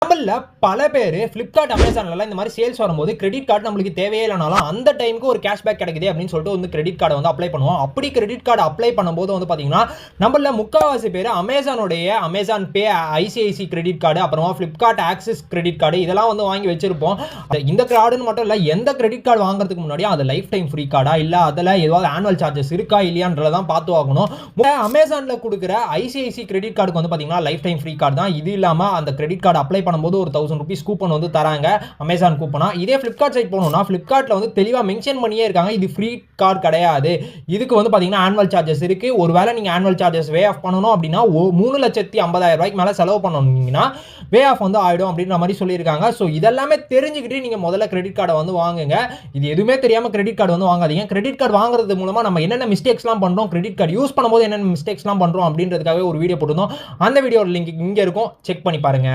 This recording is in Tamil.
நம்மள பல பேர் Flipkart, Amazonல இந்த மாதிரி சேல்ஸ் வரும்போது கிரெடிட் கார்டு நம்மளுக்கு தேவையே இல்லனாலும் அந்த டைமுக்கு ஒரு கேஷ்பேக் கிடைக்குது அப்படின்னு சொல்லிட்டு வந்து கிரெடிட் கார்டை வந்து அப்ளை பண்ணுவோம். அப்படி கிரெடிட் கார்டு அப்ளை பண்ணும்போது வந்து பாத்தீங்கன்னா நம்மள முக்காவாசி பேர் அமேசான் பே, ஐசிஐசி கிரெடிட் கார்டு, அப்புறமா Flipkart ஆக்சிஸ் கிரெடிட் கார்டு இதெல்லாம் வந்து வாங்கி வச்சிருப்போம். இந்த கார்டுன்னு மட்டும் இல்ல, எந்த கிரெடிட் கார்டு வாங்குறதுக்கு முன்னாடி அது லைஃப் டைம் ஃப்ரீ கார்டா இல்ல அதுல ஏதாவது ஆனுவல் சார்ஜஸ் இருக்கா இல்லையான்றதான் பார்த்து வாங்கணும். அமேசான்ல கொடுக்குற ஐசிஐசி கிரெடிட் கார்டுக்கு வந்து பாத்தீங்கன்னா லைஃப் டைம் ஃப்ரீ கார்டு தான். இது இல்லாம அந்த கிரெடிட் கார்டு அப்ளை பண்ணும்போது ஒரு 1000 rupees கூப்பன் வந்து தராங்க, அமேசான் கூப்பனா. இதே Flipkart சைட் போனோம்னா Flipkartல வந்து தெளிவா மென்ஷன் பண்ணியே இருக்காங்க, இது ஃப்ரீ கார்டு கிடையாது, இதுக்கு வந்து பாத்தீங்கன்னா ஆனுவல் சார்ஜஸ் இருக்கு. ஒருவேளை நீங்க ஆனுவல் சார்ஜஸ் வே ஆஃப் பண்ணணும் அப்படின்னா 3,50,000 ரூபாய்க்கு மேல செலவு பண்ணணும்னா வே ஆஃப் வந்து ஆயிடும் அப்படின்ற மாதிரி சொல்லியிருக்காங்க. ஸோ இதெல்லாமே தெரிஞ்சுக்கிட்டு நீங்க முதல்ல கிரெடிட் கார்டை வந்து வாங்குங்க. இது எதுவுமே தெரியாம கிரெடிட் கார்டு வந்து வாங்காதீங்க. கிரெடிட் கார்டு வாங்குறது மூலமா நம்ம என்னென்ன மிஸ்டேக்ஸ்லாம் பண்றோம், கிரெடிட் கார்டு யூஸ் பண்ணும்போது என்னென்ன மிஸ்டேக்ஸ்லாம் பண்றோம் அப்படின்றதுக்காகவே ஒரு வீடியோ போட்டுருந்தோம். அந்த வீடியோட லிங்க் இங்க இருக்கும், செக் பண்ணி பாருங்க.